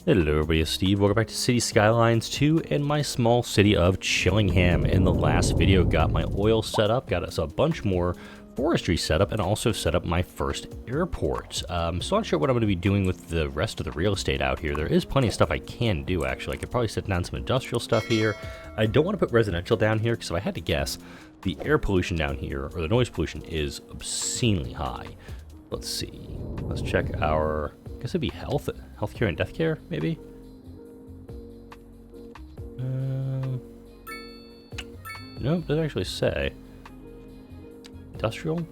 Hello everybody, it's Steve. Welcome back to City Skylines 2 in my small city of Chillingham. In the last video, got my oil set up, got us a bunch more forestry set up, and also set up my first airport. Still not sure what I'm going to be doing with the rest of the real estate out here. There is plenty of stuff I can do, actually. I could probably set down some industrial stuff here. I don't want to put residential down here, because if I had to guess, the air pollution down here, or the noise pollution, is obscenely high. Let's see. Let's check our... I guess it'd be healthcare and death care, maybe? No, it doesn't actually say. Industrial?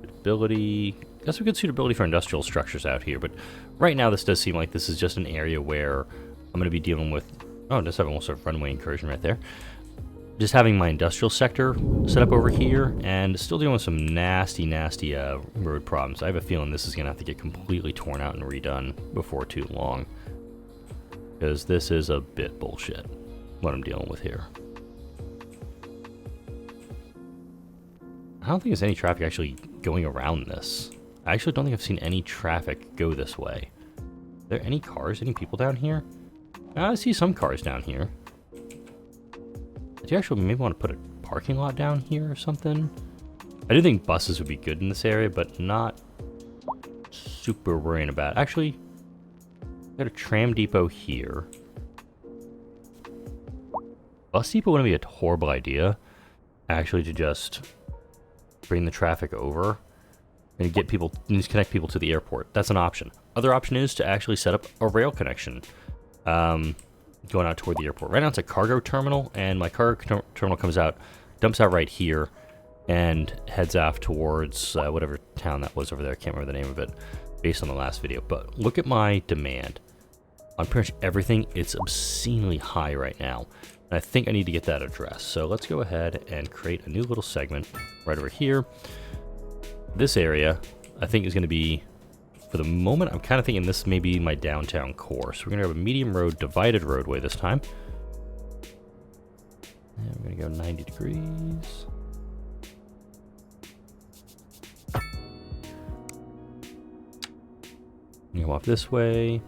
Suitability. I guess we good suitability for industrial structures out here, but right now this does seem like this is just an area where I'm going to be dealing with... Oh, just having almost a runway incursion right there. Just having my industrial sector set up over here, and still dealing with some nasty road problems. I have a feeling this is going to have to get completely torn out and redone before too long. Because this is a bit bullshit, what I'm dealing with here. I don't think there's any traffic actually going around this. I actually don't think I've seen any traffic go this way. Are there any cars, any people down here? I see some cars down here. Do you actually maybe want to put a parking lot down here or something? I do think buses would be good in this area, but not super worrying about it. Actually, got a tram depot here. Bus depot wouldn't be a horrible idea, actually, to just bring the traffic over and get people, just connect people to the airport. That's an option. Other option is to actually set up a rail connection. Going out toward the airport. Right now it's a cargo terminal, and my cargo terminal comes out, dumps out right here, and heads off towards whatever town that was over there. I can't remember the name of it based on the last video. But look at my demand. On pretty much everything, it's obscenely high right now. And I think I need to get that addressed. So let's go ahead and create a new little segment right over here. This area, I think, is going to be... For the moment, I'm kind of thinking this may be my downtown core. So we're going to have a medium road, divided roadway this time. And we're going to go 90 degrees. Go off this way.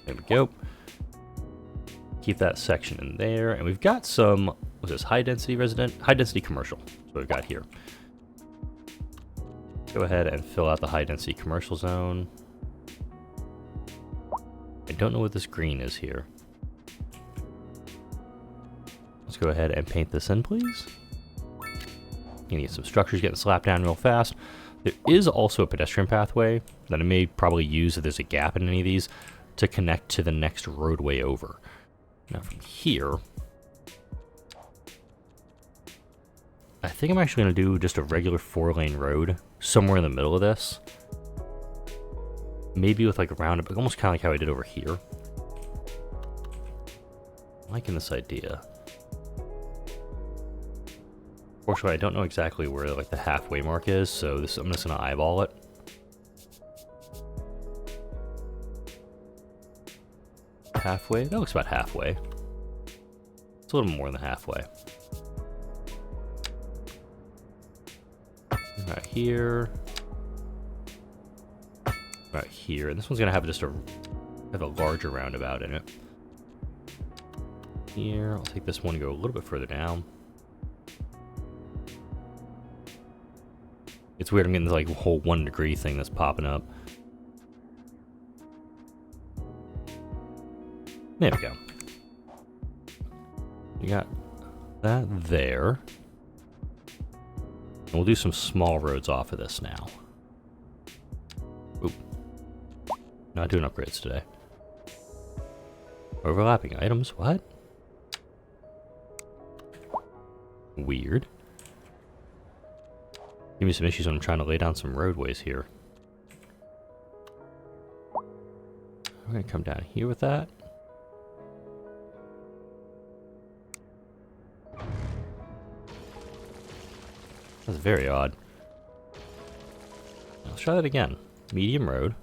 There we go. Keep that section in there. And we've got some, what's this, high density commercial. That's what we've got here. Go ahead and fill out the high-density commercial zone. I don't know what this green is here. Let's go ahead and paint this in, please. You need some structures getting slapped down real fast. There is also a pedestrian pathway that I may probably use if there's a gap in any of these to connect to the next roadway over. Now from here, I think I'm actually going to do just a regular 4-lane road somewhere in the middle of this. Maybe with like a roundabout, almost kind of like how I did over here. I'm liking this idea. Fortunately, I don't know exactly where like the halfway mark is, so I'm just going to eyeball it. Halfway? That looks about halfway. It's a little more than halfway. Right here. Right here. And this one's gonna have just have a larger roundabout in it. Here, I'll take this one and go a little bit further down. It's weird, I'm getting this like whole 1 degree thing that's popping up. There we go. You got that there. And we'll do some small roads off of this now. Oop. Not doing upgrades today. Overlapping items, what? Weird. Give me some issues when I'm trying to lay down some roadways here. We're gonna come down here with that. That's very odd. Let's try that again. Medium road.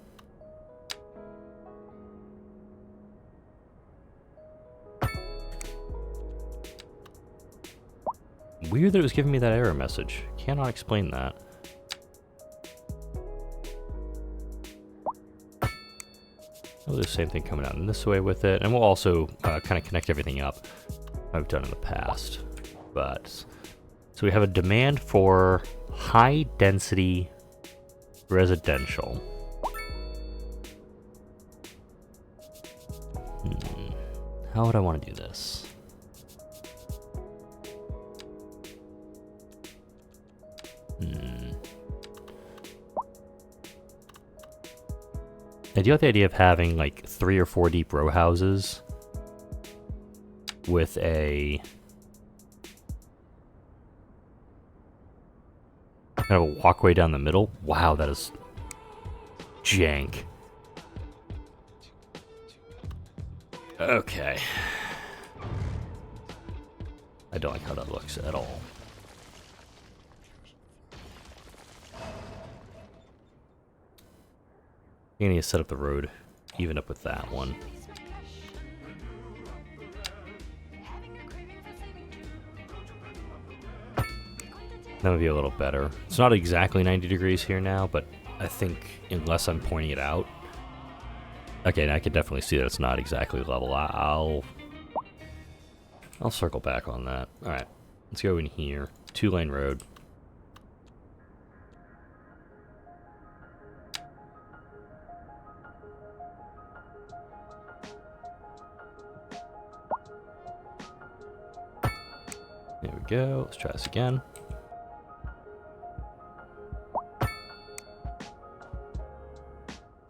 Weird that it was giving me that error message. Cannot explain that. We'll do the same thing coming out in this way with it, and we'll also kind of connect everything up I've done in the past. But so we have a demand for high density residential. How would I want to do this? I do like the idea of having like 3 or 4 deep row houses with a kind of a walkway down the middle. Wow, that is jank. Okay. I don't like how that looks at all. I need to set up the road, even up with that one. That would be a little better. It's not exactly 90 degrees here now, but I think unless I'm pointing it out, okay, I can definitely see that it's not exactly level. I'll circle back on that. All right, let's go in here. 2-lane road. There we go. Let's try this again.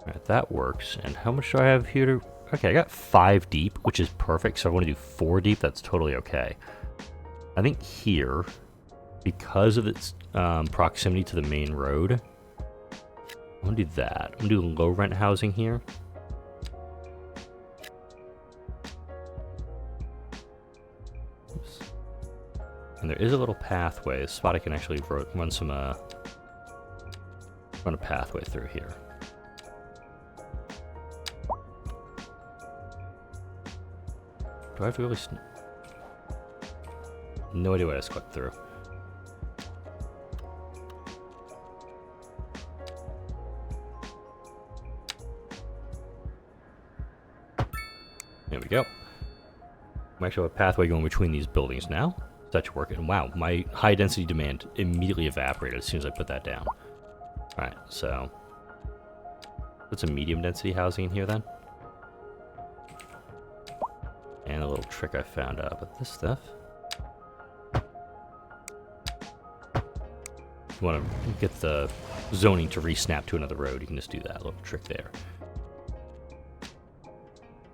Alright, that works. And how much do I have here to... Okay, I got 5 deep, which is perfect. So I want to do 4 deep. That's totally okay. I think here, because of its proximity to the main road, I'm going to do that. I'm going to do low rent housing here. And there is a little pathway. This spot I can actually run a pathway through here. Do I have to really... No idea what I just clicked through. There we go. I'm actually have a pathway going between these buildings now. That should work. And wow, my high density demand immediately evaporated as soon as I put that down. Alright, so put some medium density housing in here then. And a little trick I found out about this stuff. If you want to get the zoning to re-snap to another road, you can just do that little trick there.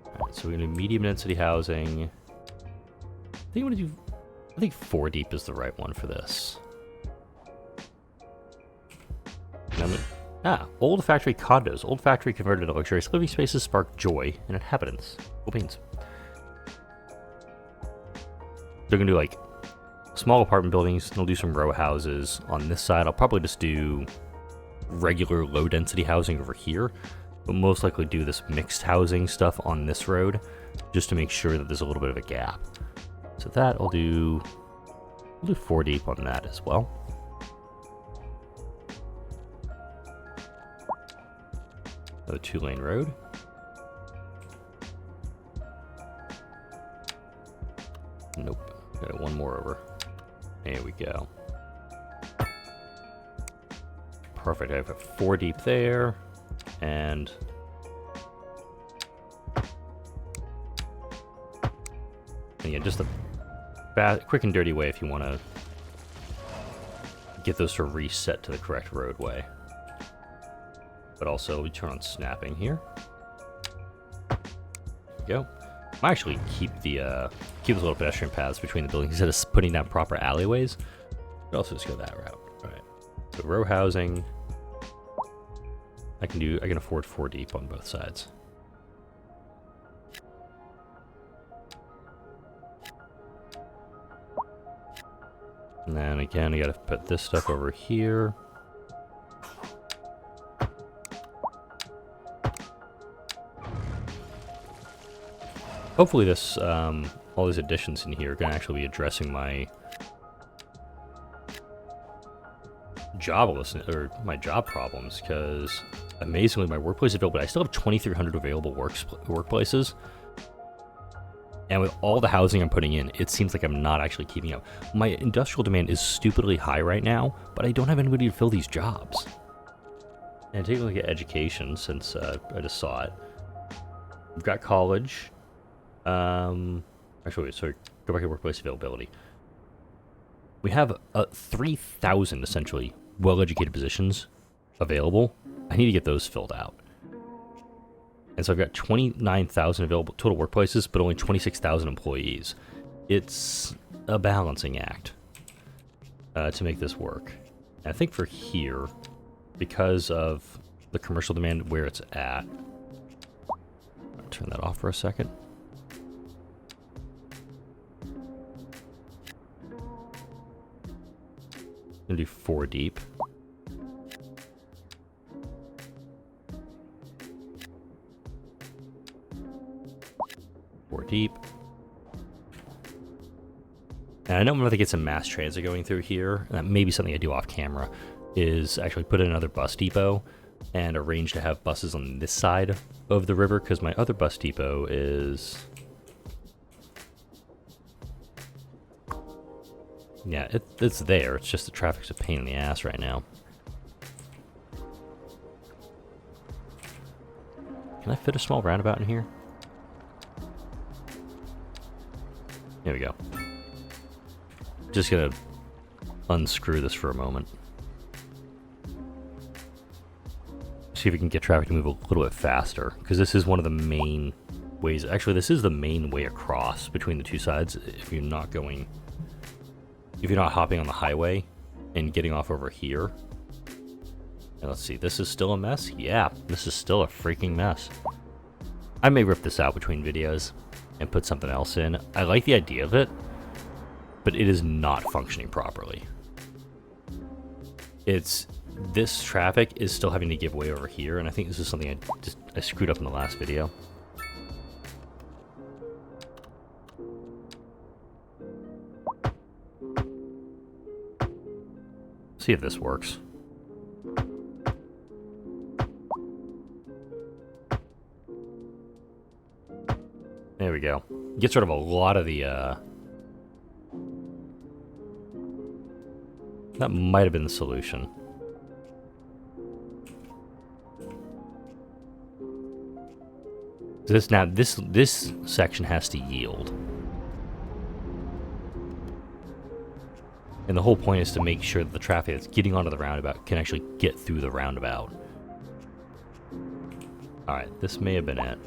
Alright, so we're going to do medium density housing. I think 4 deep is the right one for this. Old factory condos. Old factory converted into luxurious living spaces spark joy in inhabitants. Cool beans. They're gonna do like small apartment buildings. They'll do some row houses on this side. I'll probably just do regular low density housing over here, but most likely do this mixed housing stuff on this road just to make sure that there's a little bit of a gap. So that we'll do 4 deep on that as well. Another 2-lane road. Nope. Got one more over. There we go. Perfect. I have 4 deep there. And yeah, just a quick and dirty way if you want to get those to reset to the correct roadway. But also, we turn on snapping here. There we go. I actually keep those little pedestrian paths between the buildings instead of putting down proper alleyways. But also just go that route. All right. So row housing. I can afford 4 deep on both sides. And then again, I gotta put this stuff over here. Hopefully this, all these additions in here are gonna actually be addressing my job problems, because amazingly, my workplace is available, but I still have 2,300 available workplaces. And with all the housing I'm putting in, it seems like I'm not actually keeping up. My industrial demand is stupidly high right now, but I don't have anybody to fill these jobs. And take a look at education, since I just saw it. We've got college. Actually, sorry, go back to workplace availability. We have 3,000, essentially, well-educated positions available. I need to get those filled out. And so I've got 29,000 available total workplaces, but only 26,000 employees. It's a balancing act to make this work. And I think for here, because of the commercial demand where it's at, I'll turn that off for a second. I'm gonna do 4 deep. Deep. And I know I'm going to get some mass transit going through here, and that may be something I do off camera, is actually put in another bus depot and arrange to have buses on this side of the river, because my other bus depot is... yeah, it's there, it's just the traffic's a pain in the ass right now. Can I fit a small roundabout in here? Here we go. Just gonna unscrew this for a moment. See if we can get traffic to move a little bit faster, because this is one of the main ways. Actually, this is the main way across between the two sides. If you're not hopping on the highway and getting off over here. And let's see, this is still a mess? Yeah, this is still a freaking mess. I may rip this out between videos and put something else in. I like the idea of it, but it is not functioning properly. This traffic is still having to give way over here, and I think this is something I screwed up in the last video. See if this works. There we go. Get sort of a lot of the, that might have been the solution. This section has to yield. And the whole point is to make sure that the traffic that's getting onto the roundabout can actually get through the roundabout. Alright, this may have been it.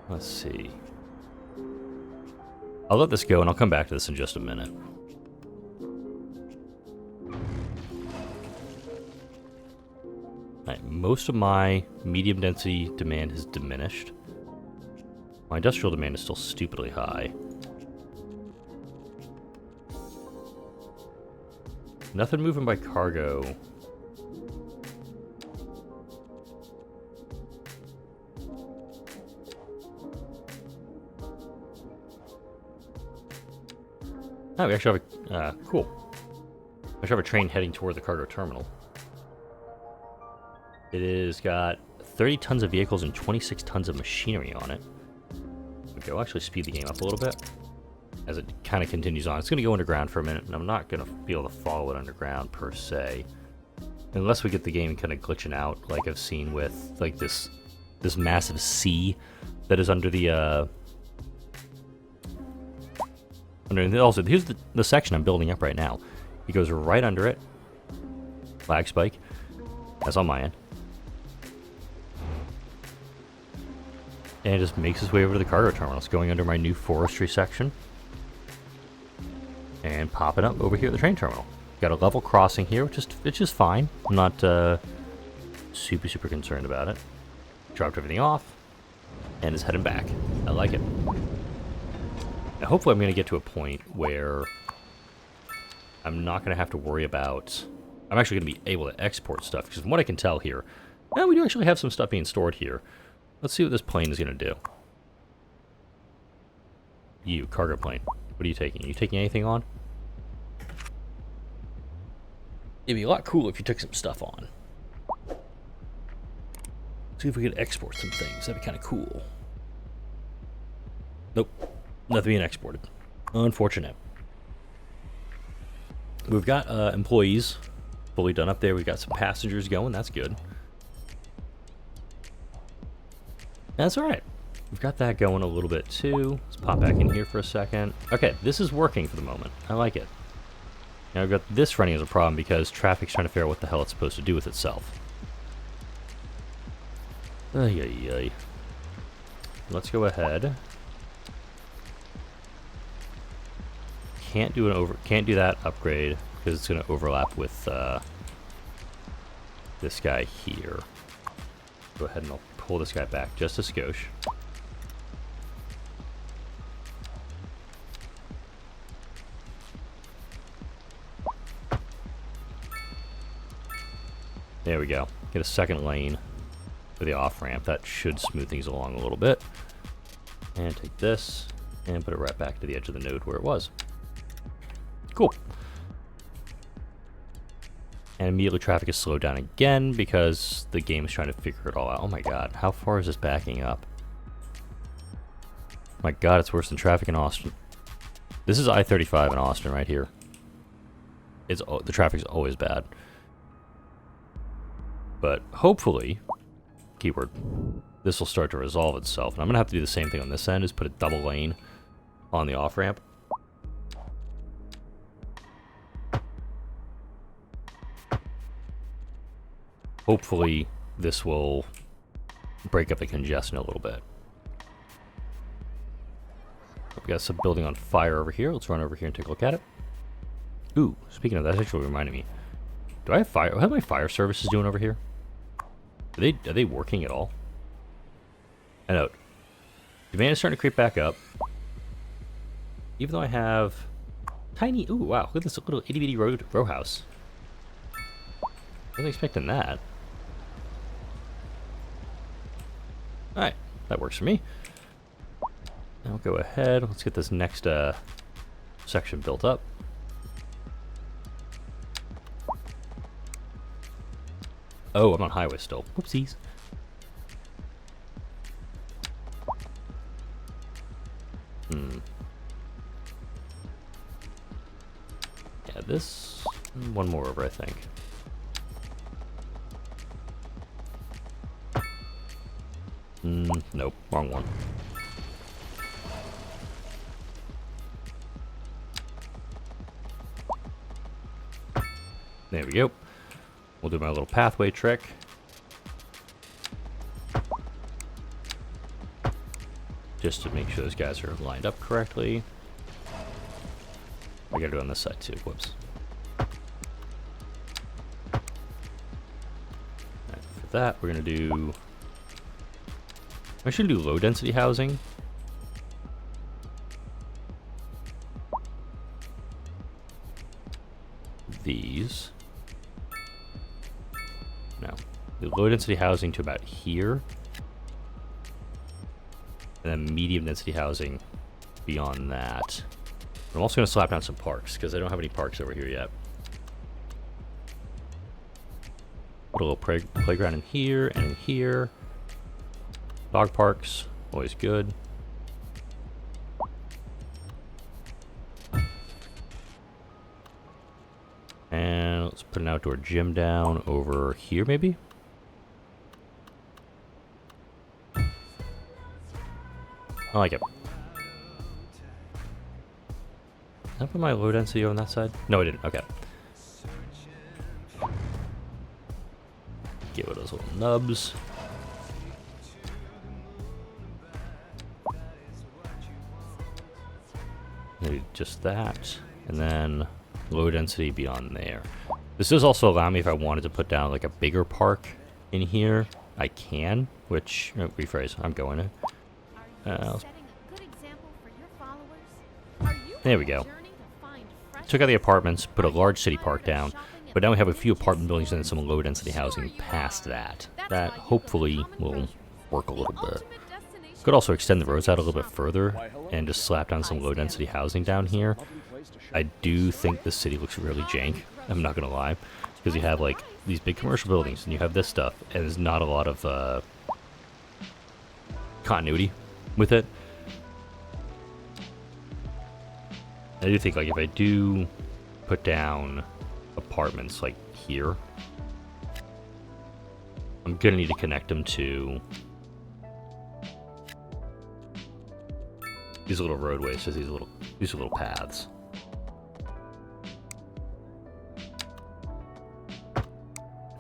Let's see. I'll let this go, and I'll come back to this in just a minute. Alright, most of my medium density demand has diminished. My industrial demand is still stupidly high. Nothing moving by cargo. Oh, we actually have a, cool. We actually have a train heading toward the cargo terminal. It has got 30 tons of vehicles and 26 tons of machinery on it. Okay, we'll actually speed the game up a little bit as it kind of continues on. It's going to go underground for a minute, and I'm not going to be able to follow it underground per se. Unless we get the game kind of glitching out, like I've seen with like this massive sea that is under the... Also, here's the section I'm building up right now. It goes right under it. Lag spike. That's on my end. And it just makes its way over to the cargo terminal. It's going under my new forestry section. And popping up over here at the train terminal. Got a level crossing here, which is fine. I'm not super concerned about it. Dropped everything off. And is heading back. I like it. Now, hopefully I'm going to get to a point where I'm not going to have to worry about... I'm actually going to be able to export stuff, because from what I can tell here, well, we do actually have some stuff being stored here. Let's see what this plane is going to do. You, cargo plane. What are you taking? Are you taking anything on? It'd be a lot cooler if you took some stuff on. See if we could export some things. That'd be kind of cool. Nope. Nothing being exported. Unfortunate. We've got employees fully done up there. We've got some passengers going. That's good. That's alright. We've got that going a little bit too. Let's pop back in here for a second. Okay, this is working for the moment. I like it. Now I've got this running as a problem because traffic's trying to figure out what the hell it's supposed to do with itself. Ay, ay, ay. Let's go ahead. Can't do that upgrade because it's going to overlap with this guy here. Go ahead and I'll pull this guy back just a skosh. There we go. Get a second lane for the off-ramp. That should smooth things along a little bit. And take this and put it right back to the edge of the node where it was. Cool. And immediately traffic is slowed down again because the game is trying to figure it all out. Oh my god, how far is this backing up? My god, it's worse than traffic in Austin. This is I-35 in Austin right here. The traffic's always bad. But hopefully, keyword, this will start to resolve itself. And I'm going to have to do the same thing on this end, is put a double lane on the off-ramp. Hopefully, this will break up the congestion a little bit. We got some building on fire over here. Let's run over here and take a look at it. Ooh, speaking of that, actually reminded me. Do I have fire? How are my fire services doing over here? Are they working at all? I know. Demand is starting to creep back up. Even though I have tiny. Ooh, wow! Look at this little itty bitty row house. Wasn't expecting that. All right, that works for me. Now go ahead. Let's get this next section built up. Oh, I'm on highway still. Whoopsies. Yeah, this... one more over, I think. Nope, wrong one. There we go. We'll do my little pathway trick. Just to make sure those guys are lined up correctly. I gotta do it on this side too. Whoops. Alright, for that, we're gonna do... I should do low density housing. These. No. The low density housing to about here. And then medium density housing beyond that. I'm also going to slap down some parks because I don't have any parks over here yet. Put a little playground in here and in here. Dog parks, always good. And let's put an outdoor gym down over here, maybe? I like it. Did I put my low density on that side? No, I didn't. Okay. Get rid of those little nubs. Maybe just that. And then low density beyond there. This does also allow me, if I wanted to put down like a bigger park in here, I can, which, rephrase, I'm going to. There we go. Took out the apartments, put a large city park down, but now we have a few apartment buildings and then some low density housing past that. That hopefully will work a little bit. Could also extend the roads out a little bit further and just slap down some low density housing down here. I do think the city looks really jank, I'm not gonna lie. Because you have like these big commercial buildings and you have this stuff, and there's not a lot of continuity with it. I do think like if I do put down apartments like here, I'm gonna need to connect them to these little roadways, just these little paths.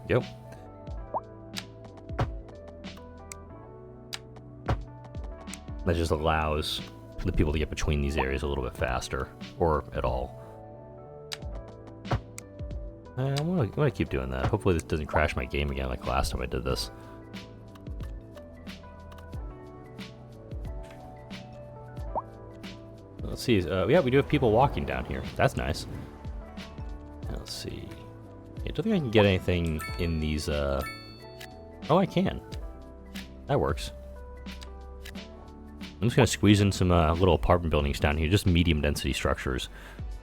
Yep. That just allows the people to get between these areas a little bit faster, or at all. I'm gonna keep doing that. Hopefully this doesn't crash my game again like last time I did this. Let's see. Yeah, we do have people walking down here. That's nice. Let's see. I don't think I can get anything in these. Oh, I can. That works. I'm just gonna squeeze in some little apartment buildings down here, just medium density structures.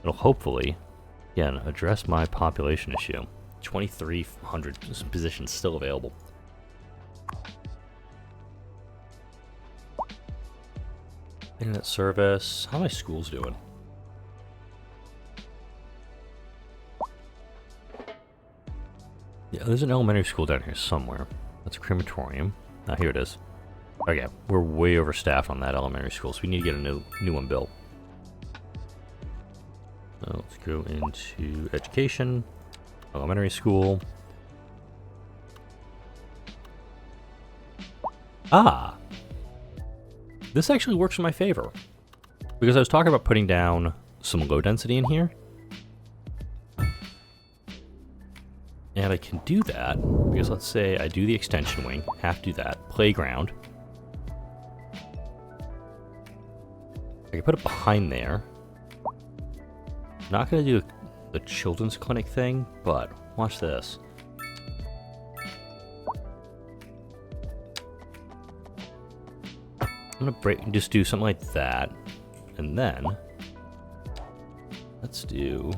It'll hopefully, again, address my population issue. 2,300 positions still available. Internet service. How are my schools doing? Yeah, there's an elementary school down here somewhere. That's a crematorium. Ah, here it is. Okay, we're way overstaffed on that elementary school, so we need to get a new one built. So let's go into education, elementary school. Ah! This actually works in my favor. Because I was talking about putting down some low density in here. And I can do that, because let's say I do the extension wing, have to do that, playground. I can put it behind there. Not going to do the children's clinic thing, but watch this. I'm going to just do something like that, and then let's do...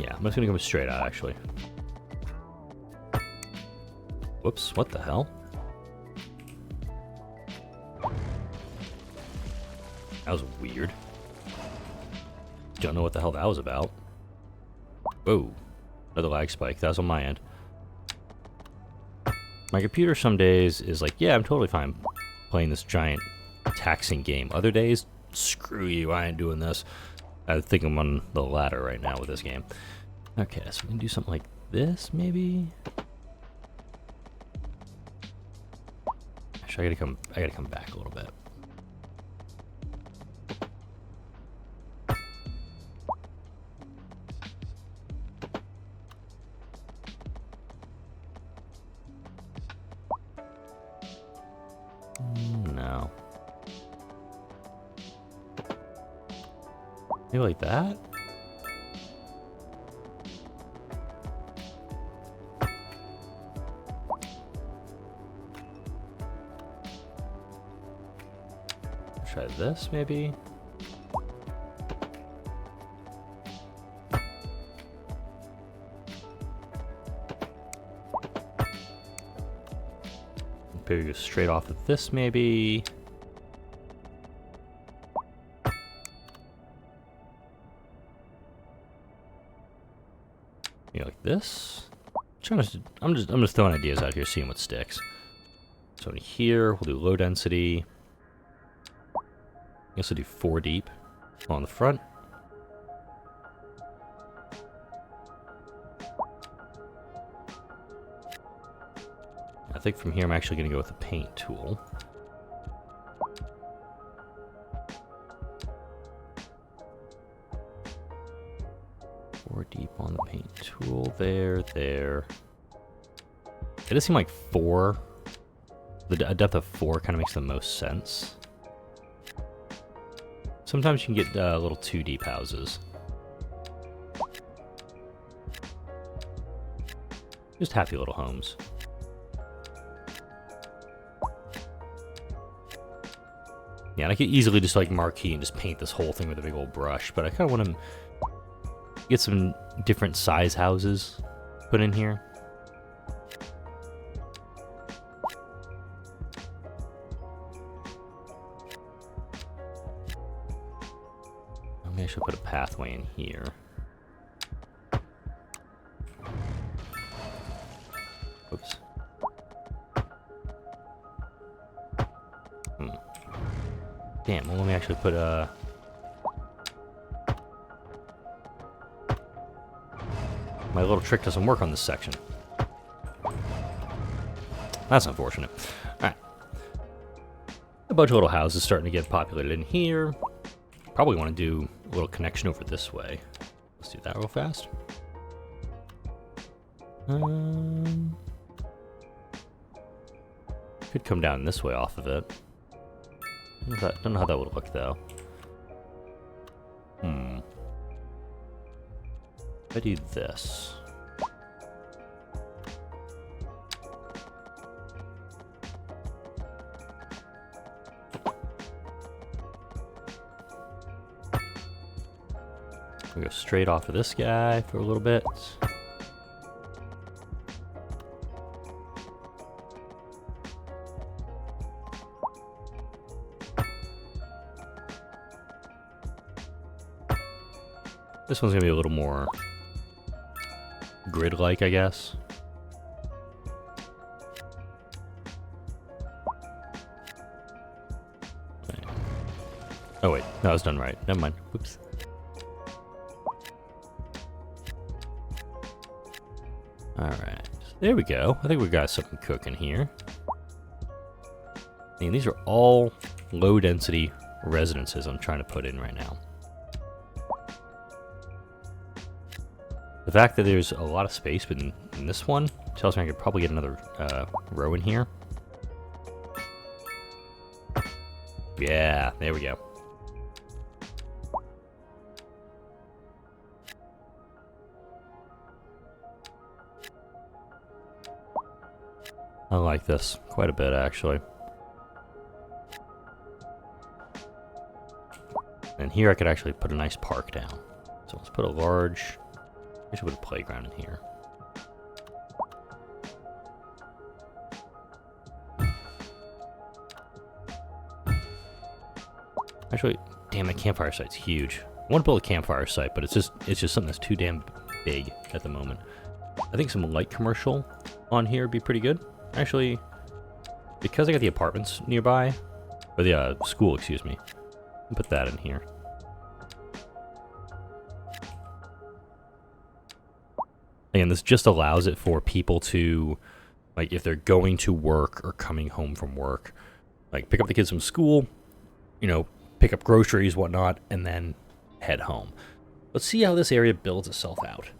Yeah, I'm just going to go straight out, actually. Whoops, what the hell? That was weird. Don't know what the hell that was about. Whoa. Another lag spike. That was on my end. My computer some days is like, yeah, I'm totally fine playing this giant taxing game. Other days, screw you, I ain't doing this. I think I'm on the ladder right now with this game. Okay, so we can do something like this, maybe? Actually, I gotta come back a little bit. No. Maybe like that? Try this, maybe? Maybe go straight off of this, maybe? Maybe like this? I'm just throwing ideas out here, seeing what sticks. So in here, we'll do low density. I guess I'll do 4 deep on the front. I think from here I'm actually going to go with the paint tool. Four deep on the paint tool. There. It does seem like 4. A depth of 4 kind of makes the most sense. Sometimes you can get little 2 deep houses. Just happy little homes. Yeah, and I could easily just like marquee and just paint this whole thing with a big old brush, but I kind of want to Get some different size houses put in here. Maybe I should put a pathway in here. Oops. Damn, well, let me actually put a... My little trick doesn't work on this section. That's unfortunate. Alright. A bunch of little houses starting to get populated in here. Probably want to do a little connection over this way. Let's do that real fast. Could come down this way off of it. Don't know how that would look though. If I do this. We go straight off of this guy for a little bit. This one's gonna be a little more grid-like, I guess. Okay. Oh wait, that was done right. Never mind. Whoops. Alright, there we go. I think we got something cooking here. I mean, these are all low-density residences I'm trying to put in right now. The fact that there's a lot of space in this one tells me I could probably get another row in here. Yeah, there we go. I like this quite a bit, actually. And here I could actually put a nice park down. So let's put a large... I should put a playground in here. Actually, damn, that campfire site's huge. I want to build a campfire site, but it's just something that's too damn big at the moment. I think some light commercial on here would be pretty good. Actually, because I got the apartments nearby, or the school, excuse me, I'll put that in here. And this just allows it for people to, like, if they're going to work or coming home from work, like, pick up the kids from school, you know, pick up groceries, whatnot, and then head home. Let's see how this area builds itself out.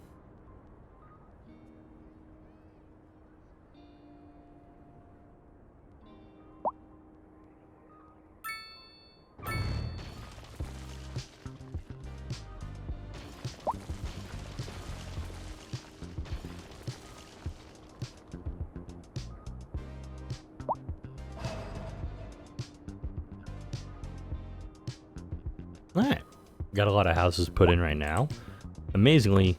Alright, got a lot of houses put in right now. Amazingly,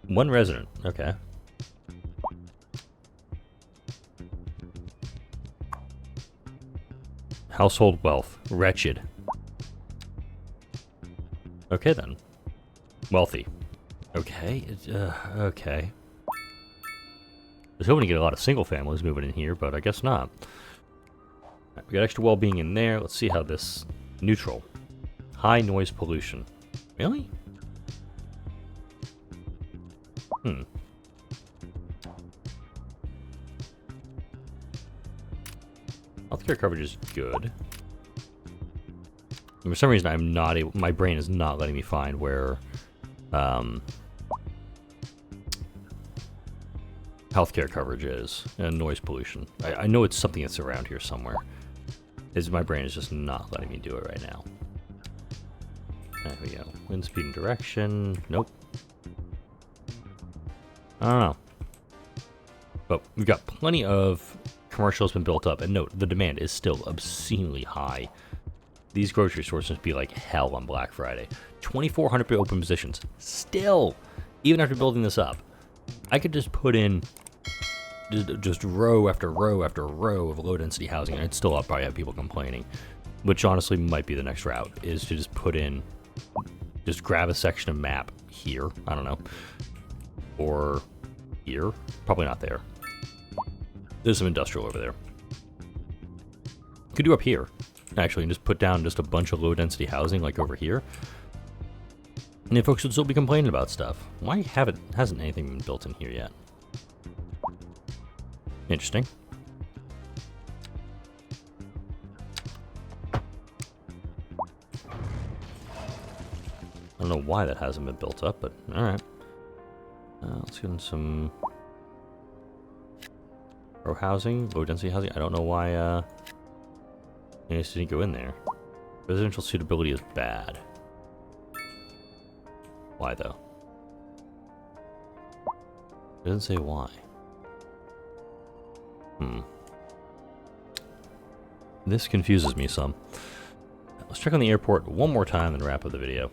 one resident, okay. Household wealth, wretched. Okay then. Wealthy. Okay, okay. I was hoping to get a lot of single families moving in here, but I guess not. Right, we got extra well-being in there. Let's see how this... Neutral. High noise pollution. Really? Healthcare coverage is good. And for some reason, I'm not able... My brain is not letting me find where... healthcare coverage is. And noise pollution. I know it's something that's around here somewhere. My brain is just not letting me do it right now. There we go. Wind speed and direction. Nope. I don't know. But we've got plenty of commercials been built up. And note, the demand is still obscenely high. these grocery stores must be like hell on Black Friday. 2,400 open positions. Still, even after building this up, I could just put in just row after row after row of low-density housing, and I'd still probably have people complaining. Which honestly might be the next route, is to just put in, just grab a section of map here, I don't know, or here, probably not there. There's some industrial over there. Could do up here, actually, and just put down just a bunch of low-density housing, like over here. And then folks would still be complaining about stuff. Why hasn't anything been built in here yet? Interesting. I don't know why that hasn't been built up, but alright. Let's get in some row housing, low density housing. I don't know why this didn't go in there. Residential suitability is bad. Why though? It doesn't say why. This confuses me some. Let's check on the airport one more time and wrap up the video.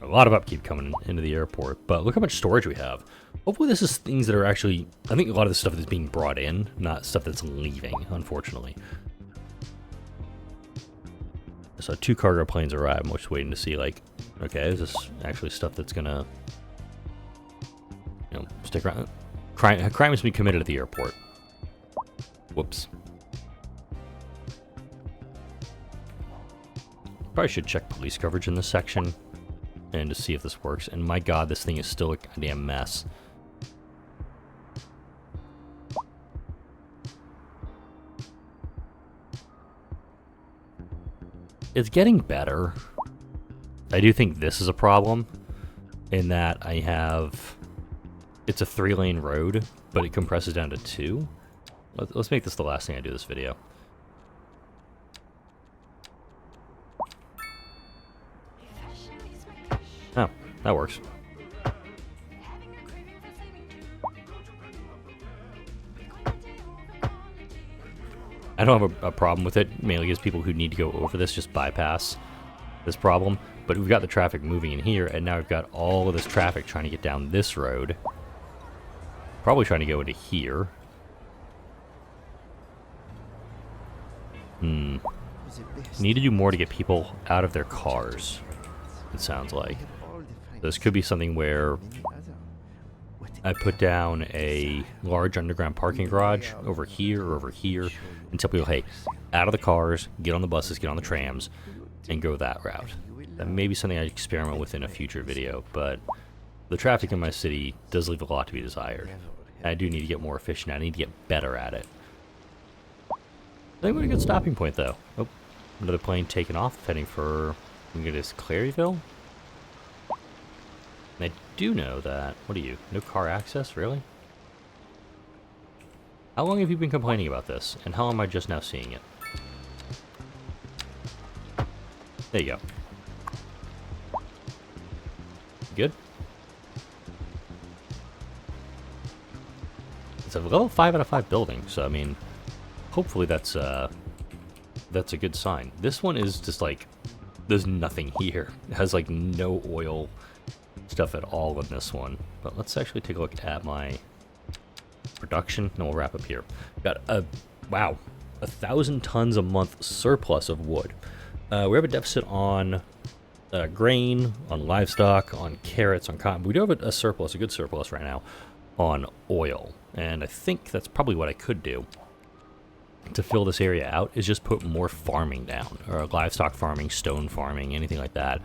A lot of upkeep coming into the airport, but look how much storage we have. Hopefully this is things that are actually, I think a lot of the stuff that's being brought in, not stuff that's leaving, unfortunately. So 2 cargo planes arrive. I'm just waiting to see, like, okay, is this actually stuff that's gonna, you know, stick around? Crime has been committed at the airport. Whoops. Probably should check police coverage in this section and to see if this works. And my god, this thing is still a goddamn mess. It's getting better. I do think this is a problem in that I have... It's a 3-lane road, but it compresses down to 2. Let's make this the last thing I do this video. Oh, that works. I don't have a problem with it, mainly because people who need to go over this just bypass this problem. But we've got the traffic moving in here, and now we've got all of this traffic trying to get down this road. Probably trying to go into here. Need to do more to get people out of their cars, it sounds like. This could be something where I put down a large underground parking garage over here or over here and tell people, hey, out of the cars, get on the buses, get on the trams, and go that route. That may be something I experiment with in a future video, but the traffic in my city does leave a lot to be desired. I do need to get more efficient. I need to get better at it. I think we're at a good stopping point, though. Oh, another plane taking off, heading for, we can get this Claryville. And I do know that, what are you, no car access, really? How long have you been complaining about this, and how am I just now seeing it? There you go. Good? It's a level 5 out of 5 building, so I mean, hopefully that's a good sign. This one is just like, there's nothing here. It has like no oil stuff at all in this one. But let's actually take a look at my production, and we'll wrap up here. Got a, wow, 1,000 tons a month surplus of wood. We have a deficit on grain, on livestock, on carrots, on cotton. We do have a surplus, a good surplus right now on oil. And I think that's probably what I could do to fill this area out, is just put more farming down, or livestock farming, stone farming, anything like that,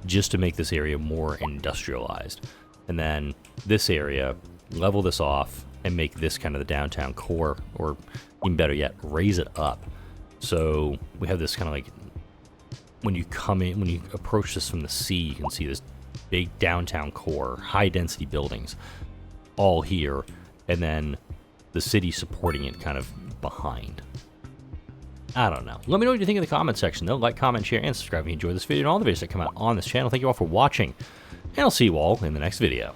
just to make this area more industrialized. And then this area, level this off and make this kind of the downtown core, or even better yet, raise it up. So we have this kind of like, when you come in, when you approach this from the sea, you can see this big downtown core, high density buildings all here, and then the city supporting it kind of behind. I don't know. Let me know what you think in the comment section, though. Like, comment, share, and subscribe if you enjoyed this video and all the videos that come out on this channel. Thank you all for watching, and I'll see you all in the next video.